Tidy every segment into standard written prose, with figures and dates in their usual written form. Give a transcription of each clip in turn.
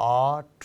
8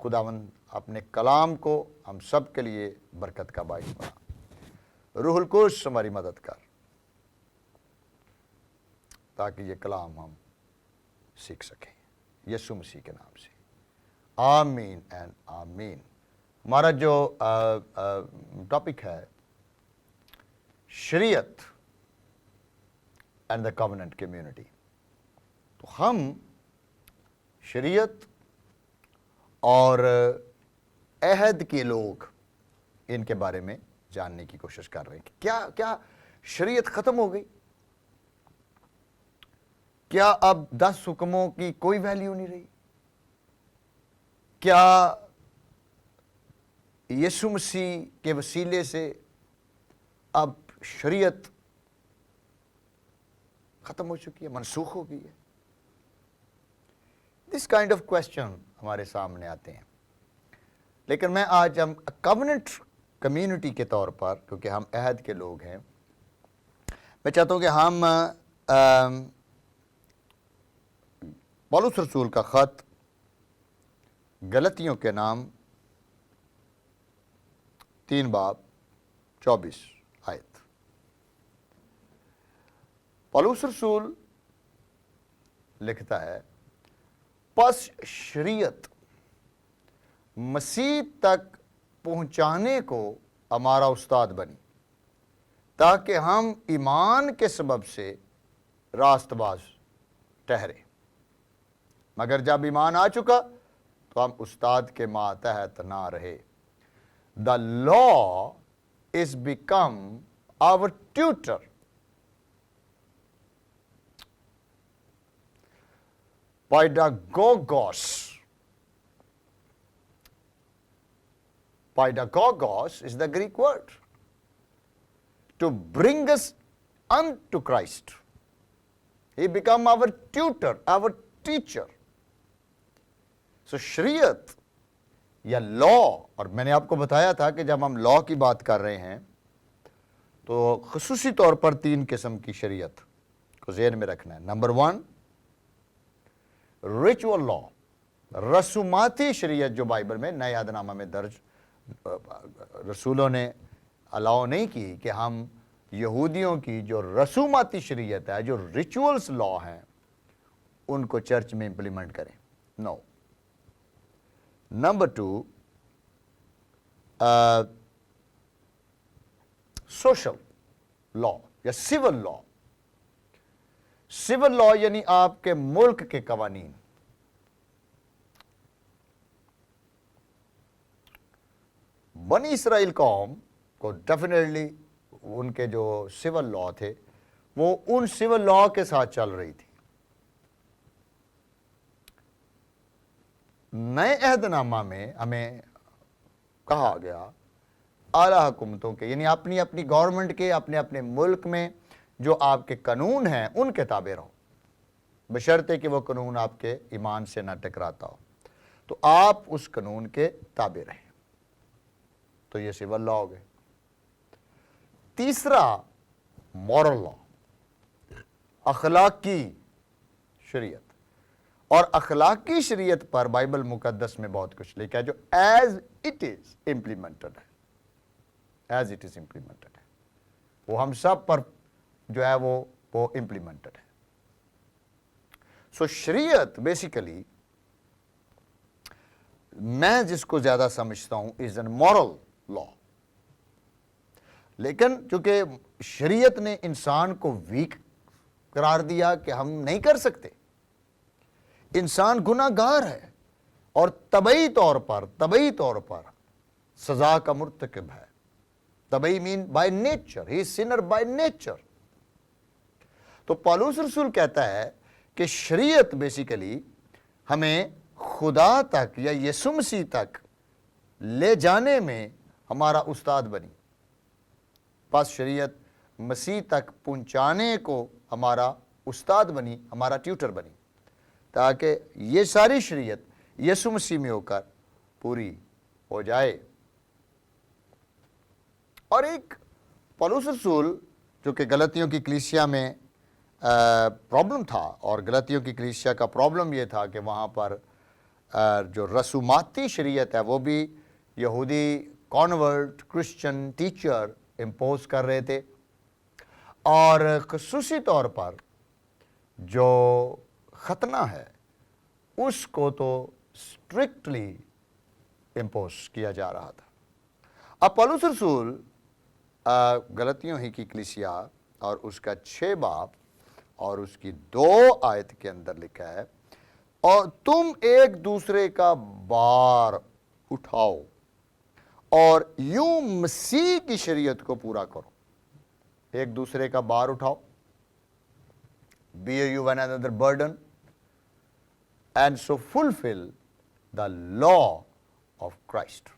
خداوند اپنے کلام کو ہم سب کے لیے برکت کا باعث بنا۔ روح القدس ہماری مدد کر تاکہ یہ کلام ہم سیکھ سکیں، یسوع مسیح کے نام سے، آمین اینڈ آمین۔ ہمارا جو ٹاپک ہے شریعت اینڈ دا کووننٹ کمیونٹی، تو ہم شریعت اور عہد کے لوگ ان کے بارے میں جاننے کی کوشش کر رہے ہیں کہ کیا شریعت ختم ہو گئی؟ کیا اب 10 حکموں کی کوئی ویلیو نہیں رہی؟ کیا یسوع مسیح کے وسیلے سے اب شریعت ختم ہو چکی ہے، منسوخ ہو گئی ہے؟ دس کائنڈ آف کوشچن ہمارے سامنے آتے ہیں، لیکن میں آج ہم کووننٹ کمیونٹی کے طور پر، کیونکہ ہم عہد کے لوگ ہیں، میں چاہتا ہوں کہ ہم پولس رسول کا خط غلطیوں کے نام 3 باب 24 آیت۔ پولس رسول لکھتا ہے، پس شریعت مسیح تک پہنچانے کو ہمارا استاد بنی تاکہ ہم ایمان کے سبب سے راست باز ٹھہرے، مگر جب ایمان آ چکا تو ہم استاد کے ماتحت نہ رہے۔ The law is become our tutor. Pedagogos. Pedagogos is the Greek word. To bring us unto Christ. He become our tutor, our teacher. So شریعت یا لا، اور میں نے آپ کو بتایا تھا کہ جب ہم لا کی بات کر رہے ہیں تو خصوصی طور پر 3 قسم کی شریعت کو ذہن میں رکھنا ہے۔ نمبر 1 ریچول لا، رسوماتی شریعت جو بائبل میں نئے عہد نامہ میں درج، رسولوں نے الاؤ نہیں کی کہ ہم یہودیوں کی جو رسوماتی شریعت ہے، جو ریچولز لا ہیں، ان کو چرچ میں امپلیمنٹ کریں۔ نو۔ نمبر 2 سوشل لا یا سول لا۔ سول لا یعنی آپ کے ملک کے قوانین۔ بنی اسرائیل قوم کو ڈیفینیٹلی ان کے جو سول لا تھے وہ ان سول لا کے ساتھ چل رہی تھی۔ نئے عہد نامہ میں ہمیں کہا گیا اعلیٰ حکومتوں کے، یعنی اپنی اپنی گورنمنٹ کے، اپنے اپنے ملک میں جو آپ کے قانون ہیں ان کے تابع رہو، بشرطے کہ وہ قانون آپ کے ایمان سے نہ ٹکراتا ہو، تو آپ اس قانون کے تابع رہیں۔ تو یہ سول لا ہو گئے۔ تیسرا مورل لا، اخلاقی شریعت، اور اخلاقی شریعت پر بائبل مقدس میں بہت کچھ لکھا ہے جو ایز اٹ از امپلیمنٹڈ ہے، ایز اٹ از امپلیمنٹڈ ہے، وہ ہم سب پر جو ہے وہ امپلیمنٹڈ ہے۔ سو شریعت بیسیکلی میں جس کو زیادہ سمجھتا ہوں از این مورل لا، لیکن چونکہ شریعت نے انسان کو ویک قرار دیا کہ ہم نہیں کر سکتے، انسان گناہ گار ہے اور طبعی طور پر سزا کا مرتکب ہے۔ طبعی mean by nature, he sinner by nature. تو پولس رسول کہتا ہے کہ شریعت بیسیکلی ہمیں خدا تک یا یسوع مسیح تک لے جانے میں ہمارا استاد بنی، پس شریعت مسیح تک پہنچانے کو ہمارا استاد بنی، ہمارا ٹیوٹر بنی، تاکہ یہ ساری شریعت یسوع مسیح میں ہو کر پوری ہو جائے۔ اور ایک پولس رسول جو کہ غلطیوں کی کلیسیا میں پرابلم تھا، اور غلطیوں کی کلیسیا کا پرابلم یہ تھا کہ وہاں پر جو رسوماتی شریعت ہے وہ بھی یہودی کانورٹ کرسچن ٹیچر امپوز کر رہے تھے، اور خصوصی طور پر جو ختنہ ہے اس کو تو اسٹرکٹلی امپوز کیا جا رہا تھا۔ اب پولس رسول غلطیوں ہی کی کلیسیا اور اس کا 6 باب اور اس کی 2 آیت کے اندر لکھا ہے، اور تم ایک دوسرے کا بار اٹھاؤ اور یوں مسیح کی شریعت کو پورا کرو۔ ایک دوسرے کا بار اٹھاؤ، bear you one another burden and so fulfill the law of Christ۔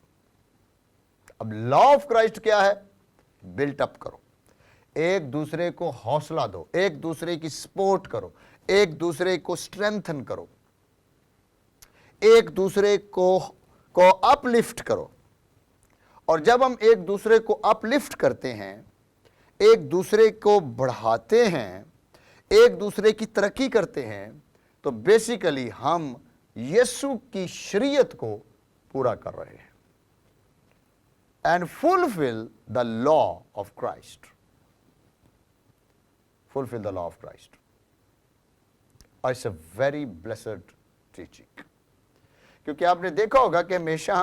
اب لا آف کرائسٹ کیا ہے؟ بلٹ اپ کرو، ایک دوسرے کو حوصلہ دو، ایک دوسرے کی سپورٹ کرو، ایک دوسرے کو اسٹرینتھن کرو، ایک دوسرے کو اپ لفٹ کرو۔ اور جب ہم ایک دوسرے کو اپ لفٹ کرتے ہیں، ایک دوسرے کو بڑھاتے ہیں، ایک دوسرے کی ترقی کرتے ہیں، تو بیسیکلی ہم یسوع کی شریعت کو پورا کر رہے ہیں۔ And fulfill the law of Christ. Fulfill the law of Christ. It's a very blessed teaching. کیونکہ آپ نے دیکھا ہوگا کہ ہمیشہ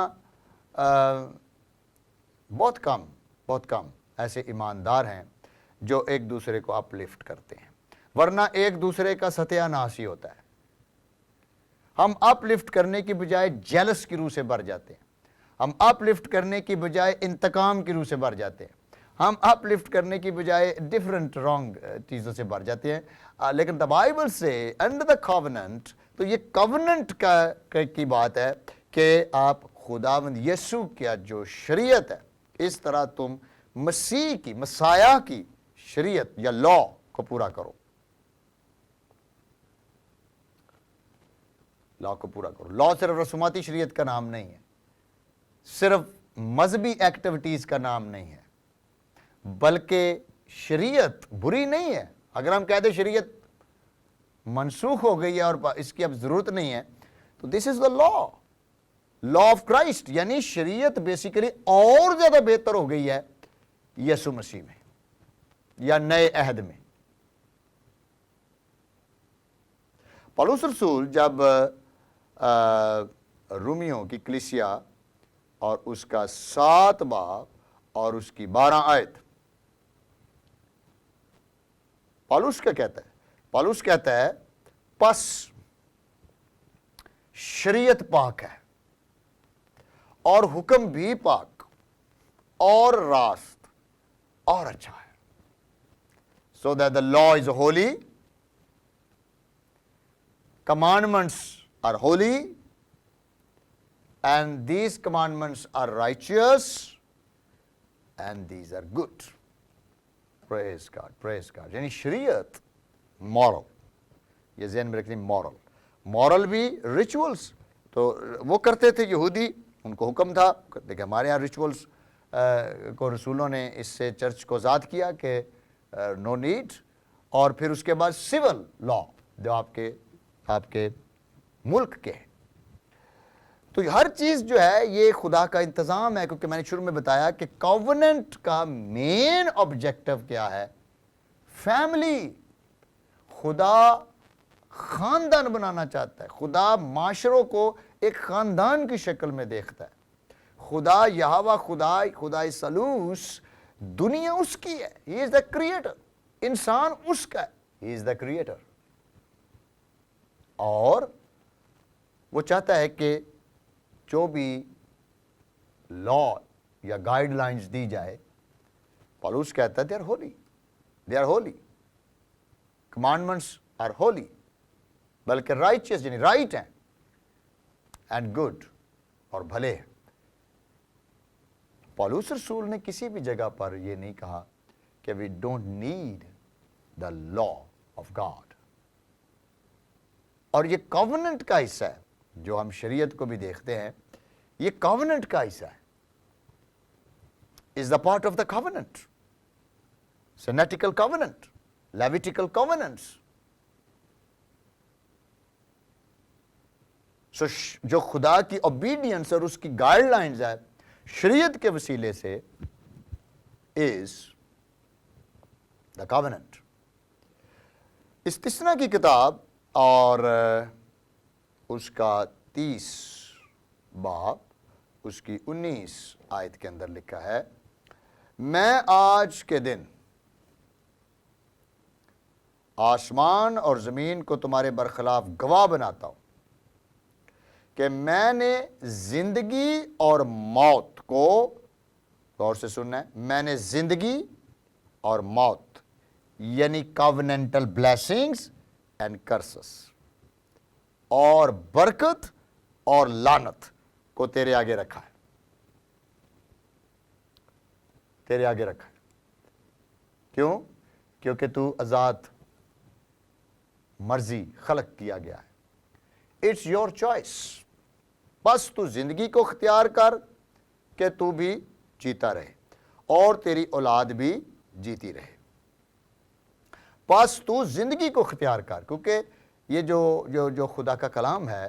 بہت کم ایسے ایماندار ہیں جو ایک دوسرے کو اپ لفٹ کرتے ہیں، ورنہ ایک دوسرے کا ستیہ ناش ہی ہوتا ہے۔ ہم اپ لفٹ کرنے کی بجائے جیلس کی روح سے بھر جاتے ہیں، ہم اپ لفٹ کرنے کی بجائے انتقام کی روح سے بھر جاتے ہیں، ہم اپ لفٹ کرنے کی بجائے ڈیفرنٹ رانگ چیزوں سے بھر جاتے ہیں۔ لیکن دا بائبل سے انڈر دا کووننٹ، تو یہ کووننٹ کی بات ہے کہ آپ خداوند یسوع کا جو شریعت ہے، اس طرح تم مسیح کی مسیح کی شریعت یا لا کو پورا کرو، لا کو پورا کرو۔ لا صرف رسوماتی شریعت کا نام نہیں ہے، صرف مذہبی ایکٹیویٹیز کا نام نہیں ہے، بلکہ شریعت بری نہیں ہے۔ اگر ہم کہتے شریعت منسوخ ہو گئی ہے اور اس کی اب ضرورت نہیں ہے، تو دس از دا لا آف کرائسٹ، یعنی شریعت بیسیکلی اور زیادہ بہتر ہو گئی ہے یسوع مسیح میں یا نئے عہد میں۔ پولس رسول جب رومیوں کی کلیسیا اور اس کا 7 باب اور اس کی 12 آیت، پولس کیا کہتا ہے؟ پولس کہتا ہے پس شریعت پاک ہے اور حکم بھی پاک اور راست اور اچھا ہے۔ So that the law is holy, commandments are holy, and these commandments are righteous, and these are good. Praise God, praise God. یعنی شریعت moral، یہ ذہن میں رکھیں، moral بھی rituals تو وہ کرتے تھے یہودی، ان کو حکم تھا۔ دیکھیں ہمارے یہاں rituals کو رسولوں نے اس سے چرچ کو آزاد کیا کہ نو نیڈ، اور پھر اس کے بعد سول لا جو آپ کے ملک کے ہیں۔ تو ہر چیز جو ہے یہ خدا کا انتظام ہے، کیونکہ میں نے شروع میں بتایا کہ کووننٹ کا مین آبجیکٹو کیا ہے؟ فیملی۔ خدا خاندان بنانا چاہتا ہے، خدا معاشروں کو ایک خاندان کی شکل میں دیکھتا ہے۔ خدا یہوہ خدا سلوس، دنیا اس کی ہے، ہی از دا کریٹر، انسان اس کا ہے، ہی از دا کریٹر، اور وہ چاہتا ہے کہ جو بھی لا یا گائیڈ لائنز دی جائے، پولس کہتا ہے they are holy, commandments are holy, بلکہ رائچیس یعنی رائٹ ہیں، اینڈ گڈ اور بھلے ہیں۔ پولس رسول نے کسی بھی جگہ پر یہ نہیں کہا کہ we don't need the law of God. اور یہ کووننٹ کا حصہ ہے، جو ہم شریعت کو بھی دیکھتے ہیں، یہ کووننٹ کا حصہ ہے، is the part of the covenant, synetical covenant, Levitical covenants. سو جو خدا کی اوبیڈینس اور اس کی گائیڈ لائنز ہے شریعت کے وسیلے سے از دا کاوننٹ. استثنا کی کتاب اور اس کا 30 باب اس کی 19 آیت کے اندر لکھا ہے، میں آج کے دن آسمان اور زمین کو تمہارے برخلاف گواہ بناتا ہوں کہ میں نے زندگی اور موت کو، غور سے سننا ہے، میں نے زندگی اور موت یعنی کاوننٹل بلیسنگز اینڈ کرسز، اور برکت اور لعنت کو تیرے آگے رکھا ہے. تیرے آگے رکھا ہے. کیوں؟ کیونکہ تو آزاد مرضی خلق کیا گیا ہے. It's your choice. بس تو زندگی کو اختیار کر کہ تو بھی جیتا رہے اور تیری اولاد بھی جیتی رہے. بس تو زندگی کو اختیار کر، کیونکہ یہ جو خدا کا کلام ہے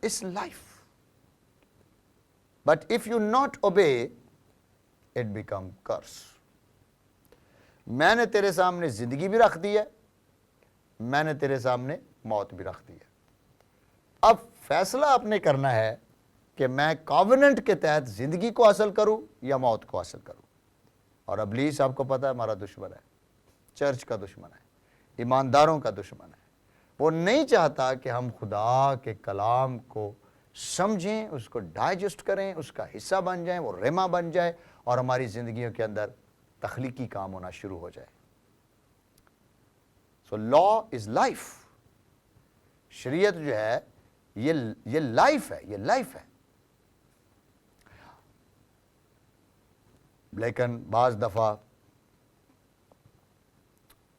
اس life. But if you not obey it become curse. میں نے تیرے سامنے زندگی بھی رکھ دی ہے، میں نے تیرے سامنے موت بھی رکھ دی ہے. اب فیصلہ آپ نے کرنا ہے کہ میں کاوننٹ کے تحت زندگی کو حاصل کروں یا موت کو حاصل کروں. اور ابلیس آپ کو پتا ہے ہمارا دشمن ہے، چرچ کا دشمن ہے، ایمانداروں کا دشمن ہے. وہ نہیں چاہتا کہ ہم خدا کے کلام کو سمجھیں، اس کو ڈائجسٹ کریں، اس کا حصہ بن جائیں، وہ ریما بن جائے اور ہماری زندگیوں کے اندر تخلیقی کام ہونا شروع ہو جائے. سو لا از لائف. شریعت جو ہے یہ لائف ہے، یہ لائف ہے. لیکن بعض دفعہ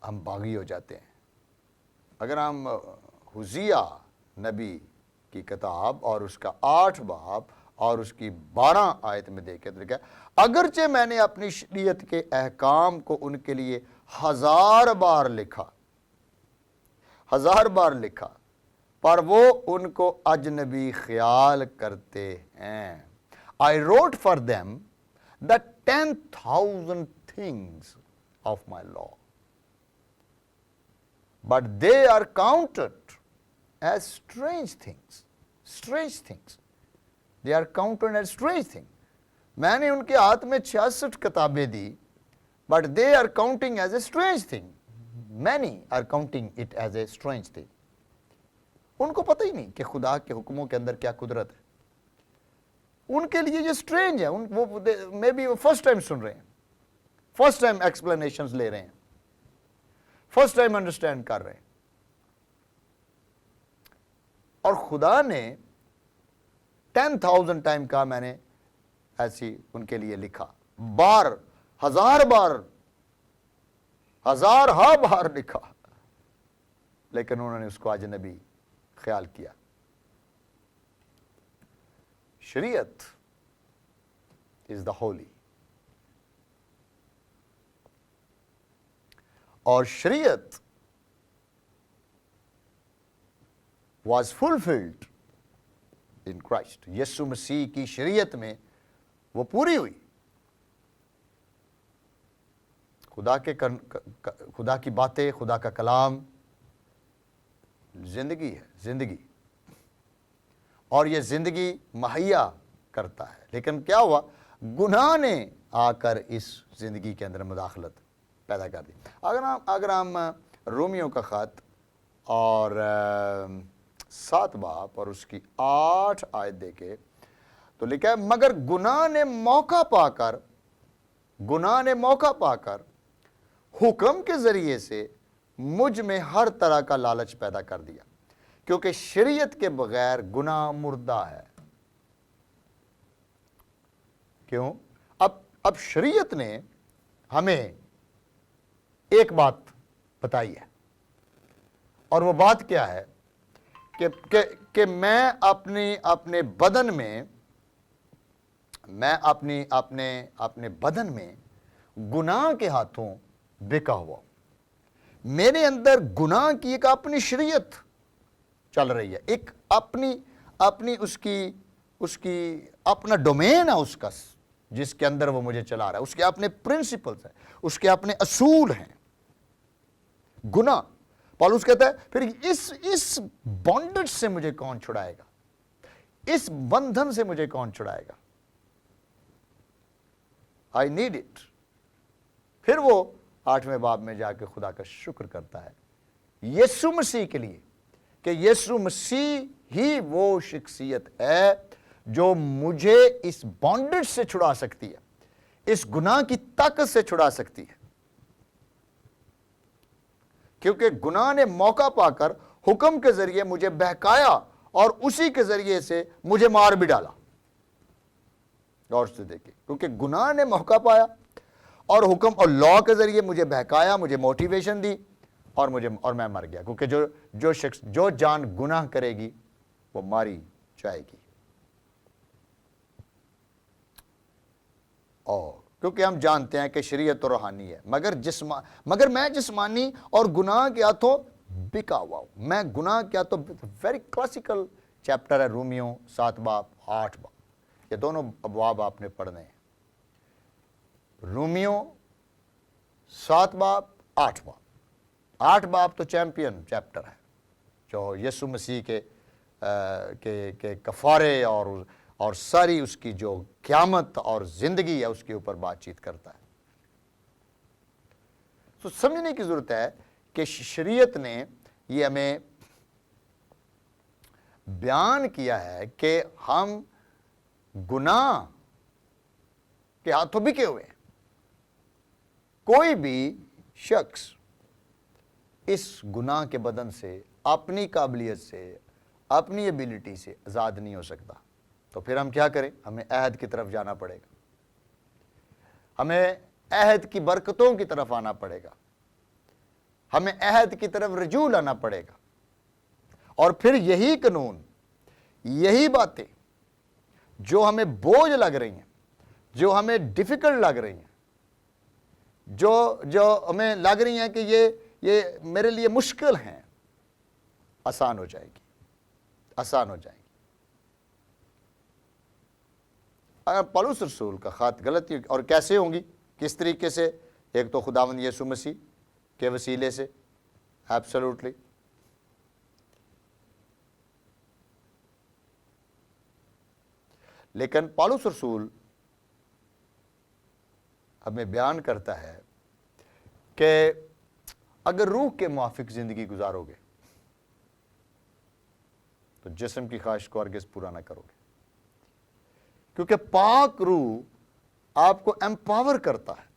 ہم باغی ہو جاتے ہیں. اگر ہم حزیہ نبی کی کتاب اور اس کا 8 باب اور اس کی 12 آیت میں دیکھیں تو لکھا ہے، اگرچہ میں نے اپنی شریعت کے احکام کو ان کے لیے 1000 بار لکھا، 1000 بار لکھا، پر وہ ان کو اجنبی خیال کرتے ہیں. I wrote for them the 10,000 things of my law, but they are counted as strange things. Strange things. They are counted as strange things. میں نے ان کے ہاتھ میں 66 کتابیں دی, but they are counting as a strange thing. Many are counting it as a strange thing. ان کو پتہ ہی نہیں کہ خدا کے حکموں کے اندر کیا قدرت ہے. ان کے لیے یہ سٹرینج ہے. مے بی وہ فرسٹ ٹائم سن رہے ہیں, فرسٹ ٹائم ایکسپلینیشنز لے رہے ہیں, فرسٹ ٹائم انڈرسٹینڈ کر رہے ہیں. اور خدا نے 10,000 ٹائم کا میں نے ایسی ان کے لیے لکھا, بار, 1000 بار, 1000 بار لکھا, لیکن انہوں نے اس کو اجنبی خیال کیا. شریعت is the holy. اور شریعت was fulfilled in Christ. یسوع مسیح کی شریعت میں وہ پوری ہوئی. خدا کی باتیں, خدا کا کلام زندگی ہے, زندگی, اور یہ زندگی مہیا کرتا ہے. لیکن کیا ہوا, گناہ نے آ کر اس زندگی کے اندر مداخلت پیدا کر دی. اگر ہم رومیوں کا خط اور 7 باب اور اس کی 8 آیت دیکھیں تو لکھا ہے, مگر گناہ نے موقع پا کر حکم کے ذریعے سے مجھ میں ہر طرح کا لالچ پیدا کر دیا, کیونکہ شریعت کے بغیر گناہ مردہ ہے. کیوں؟ اب شریعت نے ہمیں ایک بات بتائی ہے, اور وہ بات کیا ہے کہ میں اپنے بدن میں, اپنے بدن میں گناہ کے ہاتھوں بکا ہوا. میرے اندر گناہ کی ایک اپنی شریعت چل رہی ہے، ایک اپنی اس کی اپنا ڈومین ہے اس کا، جس کے اندر وہ مجھے چلا رہا ہے، اس کے اپنے پرنسپلز ہیں، اس کے اپنے اصول ہیں۔ گناہ، پالوس کہتا ہے پھر اس بانڈج سے مجھے کون چھڑائے گا، اس بندھن سے مجھے کون چھڑائے گا؟ I need it۔ پھر وہ 8ویں باب میں جا کے خدا کا شکر کرتا ہے یسوع مسیح کے لیے، کہ یسوع مسیح ہی وہ شخصیت ہے جو مجھے اس بانڈج سے چھڑا سکتی ہے، اس گناہ کی طاقت سے چھڑا سکتی ہے، کیونکہ گناہ نے موقع پا کر حکم کے ذریعے مجھے بہکایا اور اسی کے ذریعے سے مجھے مار بھی ڈالا۔ غور سے دیکھیں، کیونکہ گناہ نے موقع پایا اور حکم اور لا کے ذریعے مجھے بہکایا، مجھے موٹیویشن دی اور میں مر گیا، کیونکہ جو شخص جو جان گناہ کرے گی وہ ماری جائے گی۔ اور کیونکہ ہم جانتے ہیں کہ شریعت تو روحانی ہے، مگر میں جسمانی اور گناہ کے ہاتھوں بکا ہوا ہوں۔ میں گناہ کے ہاتھوں، ویری کلاسیکل چیپٹر ہے رومیو 7 باب 8 باب، یہ دونوں ابواب آپ نے پڑھنے ہیں۔ رومیو 7 باب 8 باب، 8 باب تو چیمپئن چیپٹر ہے، جو یسوع مسیح کے کفارے اور ساری اس کی جو قیامت اور زندگی ہے اس کے اوپر بات چیت کرتا ہے۔ تو سمجھنے کی ضرورت ہے کہ شریعت نے یہ ہمیں بیان کیا ہے کہ ہم گناہ کے ہاتھوں بکے ہوئے ہیں۔ کوئی بھی شخص اس گناہ کے بدن سے، اپنی قابلیت سے، اپنی ایبیلٹی سے آزاد نہیں ہو سکتا۔ تو پھر ہم کیا کریں؟ ہمیں عہد کی طرف جانا پڑے گا، ہمیں عہد کی برکتوں کی طرف آنا پڑے گا، ہمیں عہد کی طرف رجوع لانا پڑے گا، اور پھر یہی قانون، یہی باتیں جو ہمیں بوجھ لگ رہی ہیں، جو ہمیں ڈیفیکلٹ لگ رہی ہیں، جو ہمیں لگ رہی ہیں کہ یہ میرے لیے مشکل ہیں، آسان ہو جائے گی، آسان ہو جائیں گی۔ اگر پولس رسول کا خط غلطی، اور کیسے ہوں گی، کس طریقے سے؟ ایک تو خداوند یسوع مسیح کے وسیلے سے، ایبسولوٹلی۔ لیکن پولس رسول ہمیں بیان کرتا ہے کہ اگر روح کے موافق زندگی گزارو گے تو جسم کی خواہش کو ہرگز پورا نہ کرو گے، کیونکہ پاک روح آپ کو ایمپاور کرتا ہے۔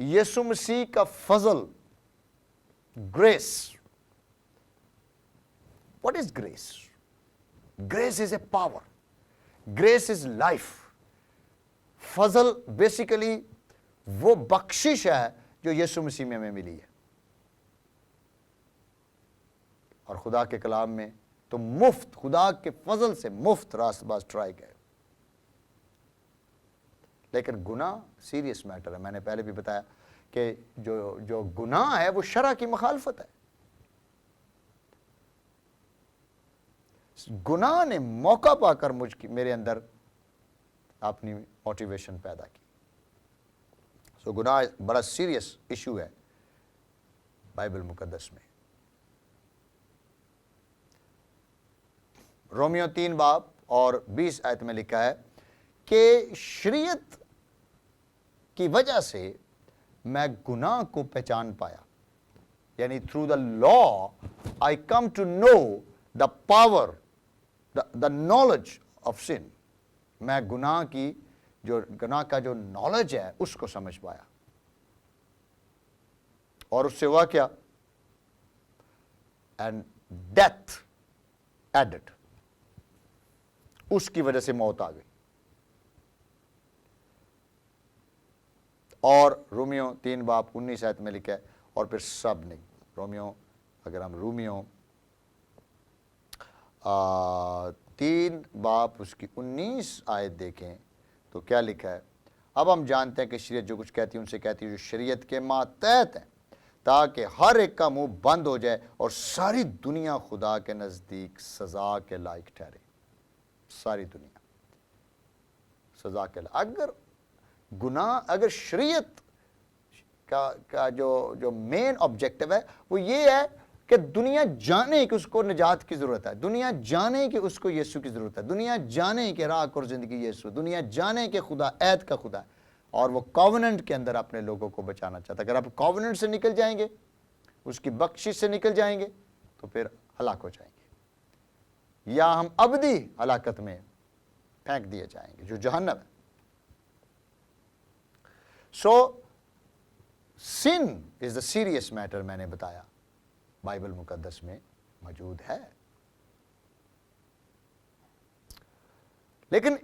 یسوع مسیح کا فضل، grace. What is grace? Grace is a power, grace is life. فضل بیسیکلی وہ بخشش ہے جو یسوع مسیح میں ہمیں ملی ہے، اور خدا کے کلام میں تو مفت، خدا کے فضل سے مفت راست باز ٹرائی گئے۔ لیکن گناہ سیریس میٹر ہے۔ میں نے پہلے بھی بتایا کہ جو گناہ ہے وہ شرع کی مخالفت ہے۔ گناہ نے موقع پا کر میرے اندر اپنی موٹیویشن پیدا کی۔ سو گناہ بڑا سیریس ایشو ہے بائبل مقدس میں۔ رومیو 3 باب اور 20 آیت میں لکھا ہے کہ شریعت کی وجہ سے میں گناہ کو پہچان پایا، یعنی through the law I come to know the power, the knowledge of sin. میں گناہ کا جو نالج ہے اس کو سمجھ پایا، اور اس سے ہوا کیا؟ اینڈ ڈیتھ ایڈڈ، اس کی وجہ سے موت آ گئی۔ اور رومیو 3 باب 19 آیت میں لکھا ہے اور پھر سب نہیں۔ اگر ہم رومیو 3 باب اس کی 19 آیت دیکھیں تو کیا لکھا ہے؟ اب ہم جانتے ہیں کہ شریعت جو کچھ کہتی ہے ان سے کہتی ہے جو شریعت کے ماتحت ہیں، تاکہ ہر ایک کا منہ بند ہو جائے اور ساری دنیا خدا کے نزدیک سزا کے لائق ٹھہرے. ساری دنیا سزا کے لائق. اگر گناہ، اگر شریعت کا جو مین آبجیکٹو ہے وہ یہ ہے کہ دنیا جانے کہ اس کو نجات کی ضرورت ہے، دنیا جانے کہ اس کو یسوع کی ضرورت ہے، دنیا جانے کہ راہ اور زندگی یسوع، دنیا جانے کہ خدا عہد کا خدا ہے اور وہ کووننٹ کے اندر اپنے لوگوں کو بچانا چاہتا ہے. اگر آپ کووننٹ سے نکل جائیں گے، اس کی بخشش سے نکل جائیں گے تو پھر ہلاک ہو جائیں گے، یا ہم ابدی ہلاکت میں پھینک دیے جائیں گے جو جہنم ہے. سو sin is the serious matter. میں نے بتایا بائبل مقدس میں موجود ہے. لیکن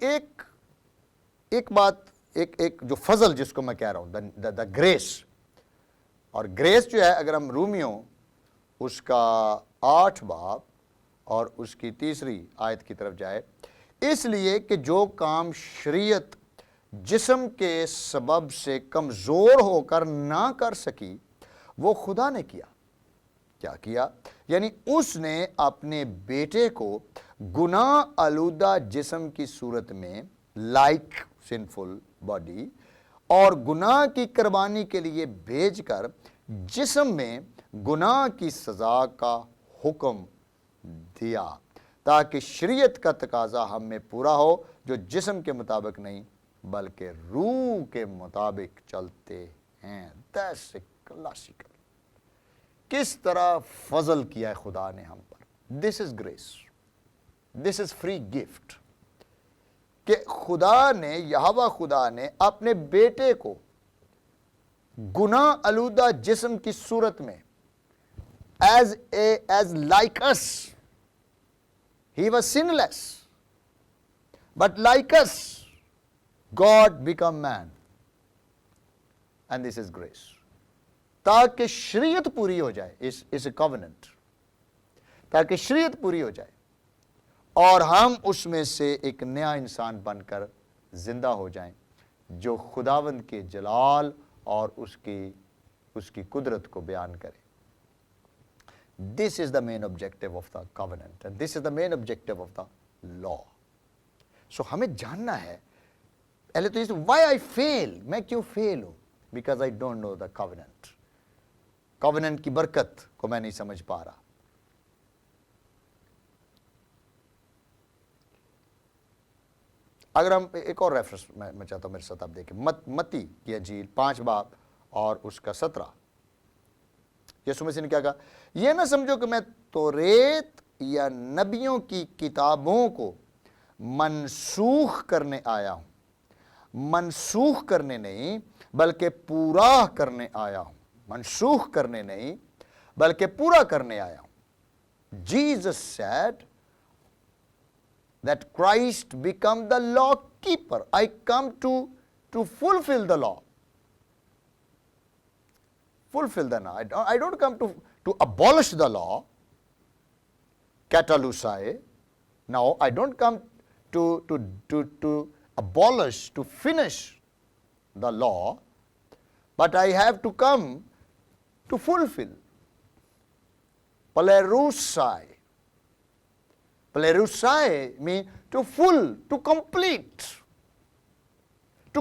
ایک بات، ایک جو فضل جس کو میں کہہ رہا ہوں، دا گریس. اور گریس جو ہے، اگر ہم رومیوں اس کا 8 باب اور اس کی 3 آیت کی طرف جائے، اس لیے کہ جو کام شریعت جسم کے سبب سے کمزور ہو کر نہ کر سکی وہ خدا نے کیا. کیا کیا؟ یعنی اس نے اپنے بیٹے کو گناہ آلودہ جسم کی صورت میں، لائک سنفل باڈی، اور گناہ کی قربانی کے لیے بھیج کر جسم میں گناہ کی سزا کا حکم دیا، تاکہ شریعت کا تقاضا ہم میں پورا ہو جو جسم کے مطابق نہیں بلکہ روح کے مطابق چلتے ہیں. That's a classical. کس طرح فضل کیا ہے خدا نے ہم پر. This is grace. This is free gift. کہ خدا نے، یہوہ خدا نے اپنے بیٹے کو گناہ آلودہ جسم کی صورت میں as like us. He was sinless. But like us, God become man. And this is grace. تاکہ شریعت پوری ہو جائے، اس covenant، تاکہ شریعت پوری ہو جائے اور ہم اس میں سے ایک نیا انسان بن کر زندہ ہو جائیں جو خداوند کے جلال اور اس کی قدرت کو بیان کرے. This is the main objective of the covenant and this is the main objective of the law. So ہمیں جاننا ہے پہلے تو why I fail، میں کیوں فیل ہوں؟ Because I don't know the covenant. covenant کی برکت کو میں نہیں سمجھ پا رہا. اگر ہم ایک اور ریفرنس میں چاہتا ہوں میرے ساتھ آپ دیکھیں، متی کی انجیل 5 باب اور اس کا 17. یسوع مسیح نے کیا کہا؟ یہ نہ سمجھو کہ میں توریت یا نبیوں کی کتابوں کو منسوخ کرنے آیا ہوں. منسوخ کرنے نہیں بلکہ پورا کرنے آیا ہوں. منسوخ کرنے نہیں بلکہ پورا کرنے آیا ہوں. Jesus said that Christ become the law keeper. I come to fulfill the law. Fulfill the law. I don't come to abolish the law. Katalusai. No, I don't come to abolish, to finish the law, but I have to come to fulfill. Palerusai. Palerusai means to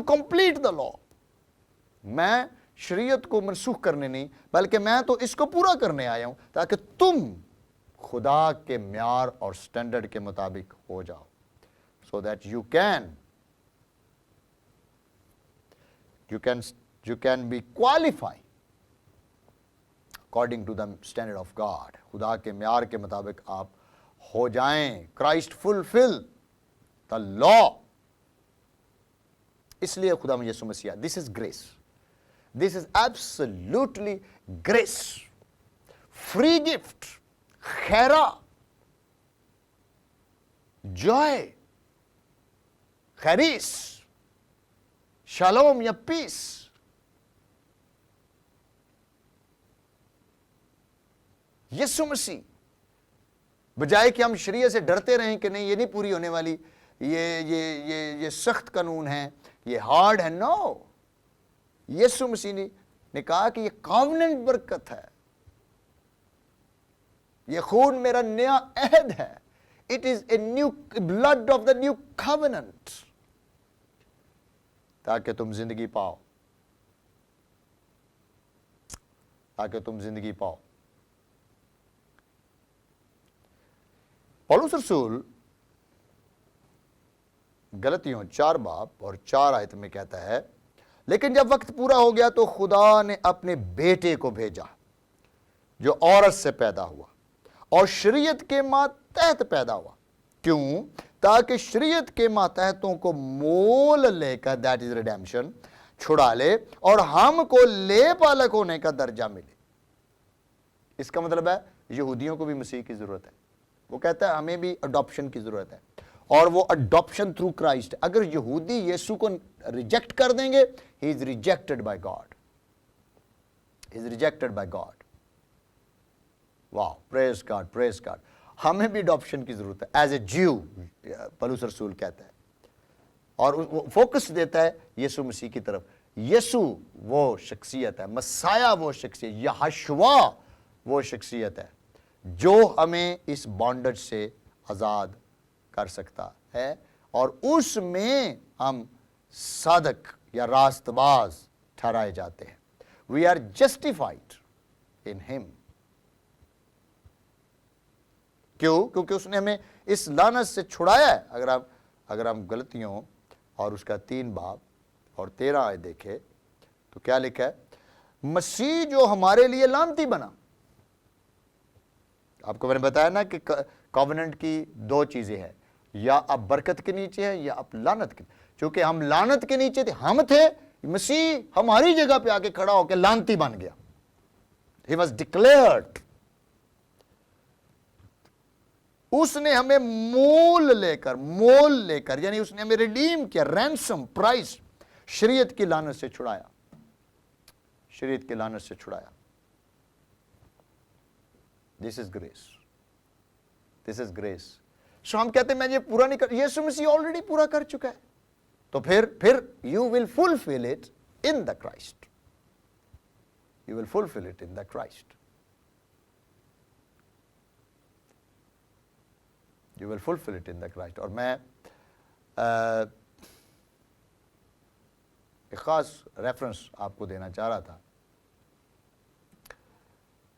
complete the law. میں شریعت کو منسوخ کرنے نہیں بلکہ میں تو اس کو پورا کرنے آیا ہوں تاکہ تم خدا کے معیار اور سٹینڈرڈ کے مطابق ہو جاؤ. So that you can be qualified according to the standard of God. خدا کے معیار کے مطابق آپ ہو جائیں. Christ fulfill the law. اس لیے خدا میں یسوع مسیح. This is grace. This is absolutely grace. Free gift. خیرہ. Joy. خیریس. شالوم یا پیس. یسوع مسیح بجائے کہ ہم شریعت سے ڈرتے رہیں کہ نہیں یہ نہیں پوری ہونے والی، یہ سخت قانون ہے، یہ ہارڈ ہے. نو، یسوع مسیح نے کہا کہ یہ کاوننٹ برکت ہے، یہ خون میرا نیا عہد ہے. It is a new blood of the new covenant, تاکہ تم زندگی پاؤ، تاکہ تم زندگی پاؤ. پولس رسول غلطیوں 4 باب اور 4 آیت میں کہتا ہے، لیکن جب وقت پورا ہو گیا تو خدا نے اپنے بیٹے کو بھیجا جو عورت سے پیدا ہوا اور شریعت کے ماتحت پیدا ہوا. کیوں؟ تاکہ شریعت کے ماتحتوں کو مول لے کر، دیٹ از ریڈیمشن، چھڑا لے اور ہم کو لے پالک ہونے کا درجہ ملے. اس کا مطلب ہے یہودیوں کو بھی مسیح کی ضرورت ہے. وہ کہتا ہے ہمیں بھی اڈاپشن کی ضرورت ہے، اور وہ اڈاپشن تھرو کرائسٹ. اگر یہودی یسوع کو ریجیکٹ کر دیں گے، he is rejected by God, he is rejected by God. Wow, praise God, praise God. ہمیں بھی اڈاپشن کی ضرورت ہے ایز اے جیو، پولس رسول کہتا ہے، اور وہ فوکس دیتا ہے یسوع مسیح کی طرف. یسوع وہ شخصیت ہے، مسیح وہ شخصیت، یہوشوا وہ شخصیت ہے جو ہمیں اس بانڈج سے آزاد کر سکتا ہے، اور اس میں ہم صادق یا راست باز ٹھہرائے جاتے ہیں. وی آر جسٹیفائڈ ان ہم. کیوں؟ کیونکہ اس نے ہمیں اس لعنت سے چھڑایا ہے. اگر ہم غلطیوں اور اس کا 3 باب اور 13 آیت دیکھے تو کیا لکھا ہے؟ مسیح جو ہمارے لیے لعنتی بنا. آپ کو میں نے بتایا نا کہ کووننٹ کی 2 چیزیں ہیں، یا آپ برکت کے نیچے ہے یا آپ لعنت کے. چونکہ ہم لعنت کے نیچے تھے، ہم تھے، مسیح ہماری جگہ پہ آ کے کھڑا ہو کے لعنتی بن گیا. He was declared. اس نے ہمیں مول لے کر یعنی اس نے ہمیں ریڈیم کیا، رینسم، پرائس، شریعت کی لعنت سے چھڑایا، شریعت کی لعنت سے چھڑایا. This is grace. This is grace. So ہم کہتے ہیں میں یہ پورا نہیں کر، یسوع مسیح آلریڈی پورا کر چکا ہے. تو پھر you will fulfill it in the Christ. You will fulfill it in the Christ. You will fulfill it in the Christ. اور میں ایک خاص ریفرنس آپ کو دینا چاہ رہا تھا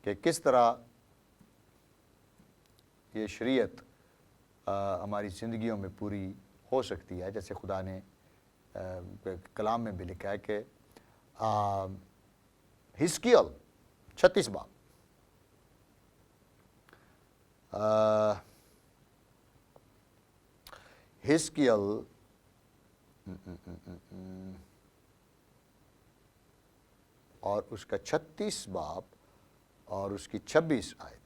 کہ کس طرح یہ شریعت ہماری زندگیوں میں پوری ہو سکتی ہے. جیسے خدا نے کلام میں بھی لکھا ہے کہ حزقیل 36 باب حزقیل اور اس کا 36 باب اور اس کی 26 آیت.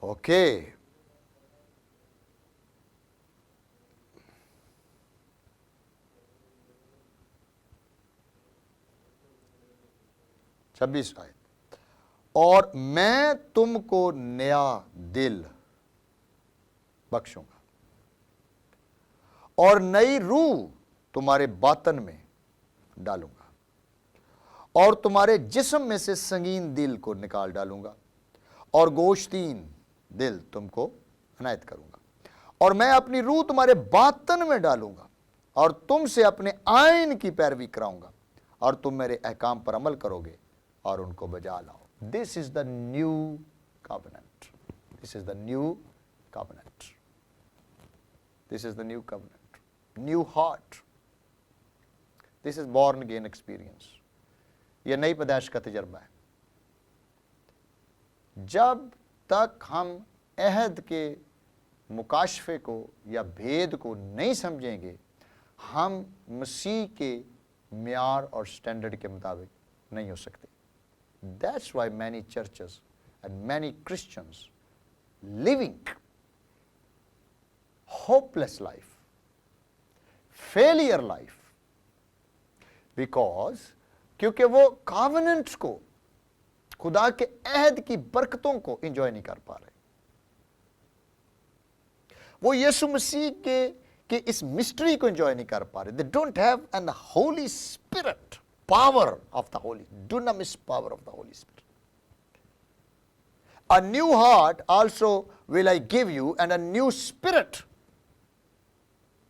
اوکے، آیت. اور میں تم کو نیا دل بخشوں گا اور نئی روح تمہارے باطن میں ڈالوں گا، اور تمہارے جسم میں سے سنگین دل کو نکال ڈالوں گا اور گوشتین دل تم کو عنایت کروں گا. اور میں اپنی روح تمہارے باطن میں ڈالوں گا اور تم سے اپنے آئین کی پیروی کراؤں گا، اور تم میرے احکام پر عمل کرو گے اور ان کو بجا لاؤ. This is the new covenant. This is the new covenant. This is the new covenant. New heart. This is born again experience. یہ نئی پیدائش کا تجربہ ہے. جب تک ہم عہد کے مکاشفے کو یا بھید کو نہیں سمجھیں گے، ہم مسیح کے معیار اور سٹینڈرڈ کے مطابق نہیں ہو سکتے. That's why many churches and many Christians living hopeless life, failure life, because کیونکہ وہ covenant کو، خدا کے عہد کی برکتوں کو انجوائے نہیں کر پا رہے. وہ یسوع مسیح کے اس مسٹری کو انجوائے نہیں کر پا رہے. They don't have an Holy Spirit power of the Holy, dunamis power of the Holy Spirit. A new heart also will I give you, and a new spirit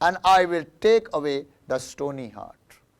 And I will take away the stony heart,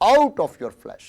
out of your flesh,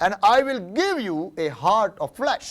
And I will give you a heart of flesh,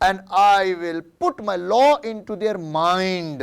And I will put my law into their mind.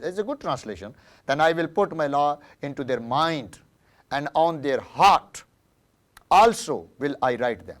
It's a good translation. Then I will put my law into their mind, and on their heart also will I write them.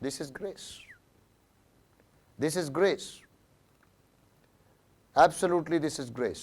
This is grace. This is grace. Absolutely this is grace.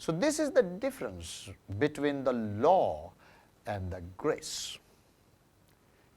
So this is the difference between the law and the grace.